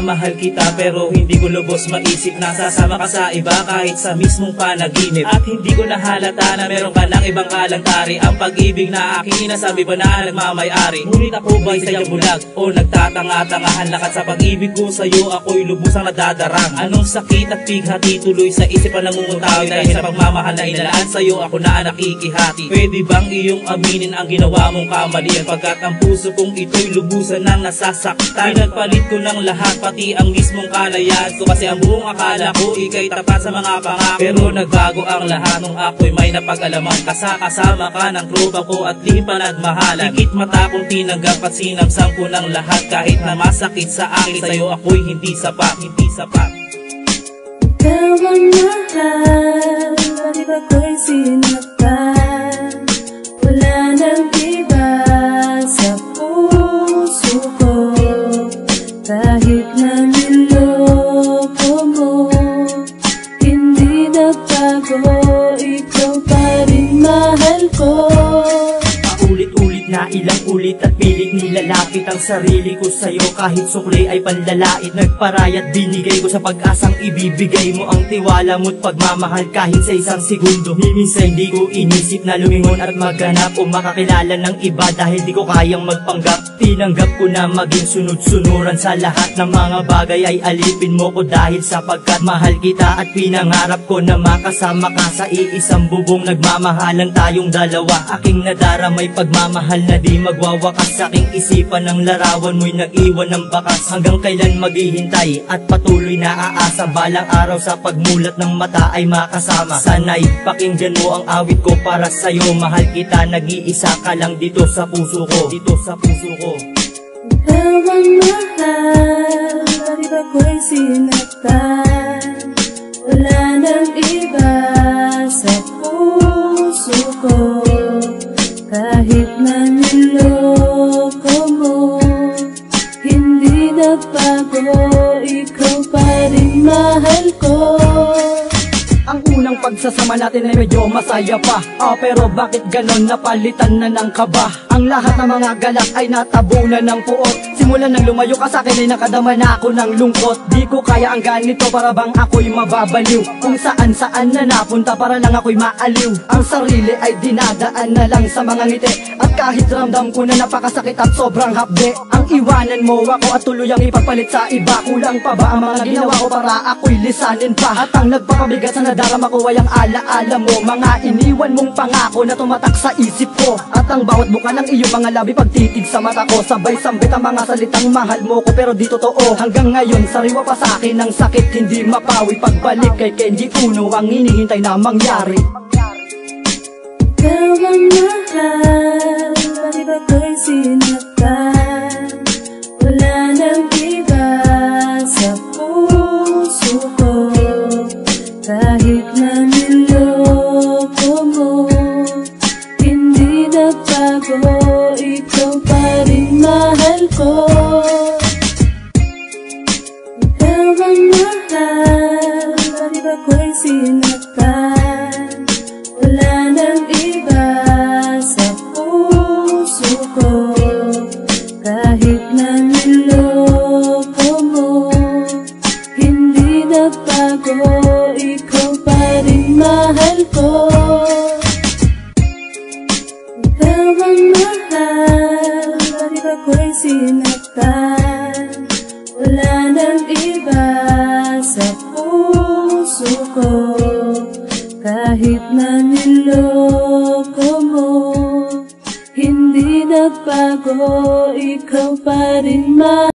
minamahal kita, pero hindi ko lubos maisip na sasama ka sa iba kahit sa mismong panaginip. At hindi ko nahalata na meron ka ng ibang kalantari. Ang pag-ibig na aking inasabi ba na nagmamay-ari? Ngunit ako ba'y sadyang bulag o nagtatanga-tangahan? Lakat sa pag-ibig ko sa'yo ako'y lubusang nadadarang. Anong sakit at pighati tuloy sa isip ang namumutawi, dahil sa pagmamahal na inalaan sa'yo ako na nakikihati. Pwede bang iyong aminin ang ginawa mong kamalian, pagkat ang puso kong ito'y lubusan ng nasasaktan? Pinagpalit ko ng lahat, pati ang mismong kalayaan ko, kasi ang buong akala ko ika'y tapat sa mga pangako. Pero nagbago ang lahat nung ako'y may napag-alaman. Kasama ka ng tropa ko at di pa nagmahalan. Higit mata kong tinanggap at sinamsam ko ng lahat, kahit na masakit sa akin sa'yo ako'y hindi sapat. Ikaw ang mahal, di ba ko'y sinaktan? Wala nang iba sa puso ko, kahit na niloko mo, hindi nagbago, ikaw pa rin mahal ko. Paulit-ulit na ilang ulit at pilit nilalapit ang sarili ko sa'yo, kahit sukli ay panlalait. Nagparayat binigay ko sa pag-asang ibibigay mo ang tiwala mo't pagmamahal kahit sa isang segundo. Minsan di ko inisip na lumingon at maghanap o makakilala ng iba, dahil di ko kayang magpanggap. Tinanggap ko na maging sunod-sunuran sa lahat ng mga bagay, ay alipin mo ko dahil sapagkat mahal kita. At pinangarap ko na makasama ka sa iisang bubong, nagmamahalan tayong dalawa. Aking nadaramay pagmamahal na di magwawakas, sa aking isipan ng larawan mo'y nag-iwan ng bakas. Hanggang kailan maghihintay at patuloy na aasa, balang araw sa pagmulat ng mata ay makasama. Sana'y pakinggan mo ang awit ko para sa'yo, mahal kita, nag-iisa ka lang dito sa puso ko, Ikaw ang mahal, di ba ko'y sinaktan? Wala nang iba sa puso ko, kahit na niloko mo, hindi nagbago, ikaw pa rin mahal ko. Ang unang pagsasama natin ay medyo masaya pa, pero bakit ganon napalitan na ng kaba? Ang lahat ng mga galak ay natabunan ng puot. Simulan nang lumayo ka sa'kin ay nakadama na ako ng lungkot. Di ko kaya ang ganito, para bang ako'y mababaliw. Kung saan-saan na napunta para lang ako'y maaliw. Ang sarili ay dinadaan na lang sa mga ngiti, at kahit ramdam ko na napakasakit at sobrang hapde. Ang iwanan mo ako at tuluyang ipapalit sa iba. Kulang pa ba ang mga ginawa ko para ako'y lisanin pa? At ang nagpapabigat sa nadarama ko ay ang alaala mo, mga iniwan mong pangako na tumatak sa isip ko. At ang bawat buka ng iyong mga labi pagtitig sa mata ko, sabay sambit ang mga salitang mahal mo ko, pero di totoo. Hanggang ngayon sariwa pa sa akin ang sakit, hindi mapawi. Pagbalik kay Kenji Uno ang hinihintay na mangyari. Ikaw ang mahal, di ba ko'y sinaktan? Wala nang iba sa puso ko, kahit na niloko mo, hindi nagbago, ikaw pa rin mahal ko. Ikaw ang mahal, di ba ko'y sinaktan? Wala nang iba sa puso ko, kahit na niloko mo, hindi nagbago, ikaw pa rin mahal ko. Ikaw ang mahal, di ba ko'y sinaktan? Wala nang iba sa puso ko, kahit na niloko mo, hindi nagbago, ikaw pa rin mahal.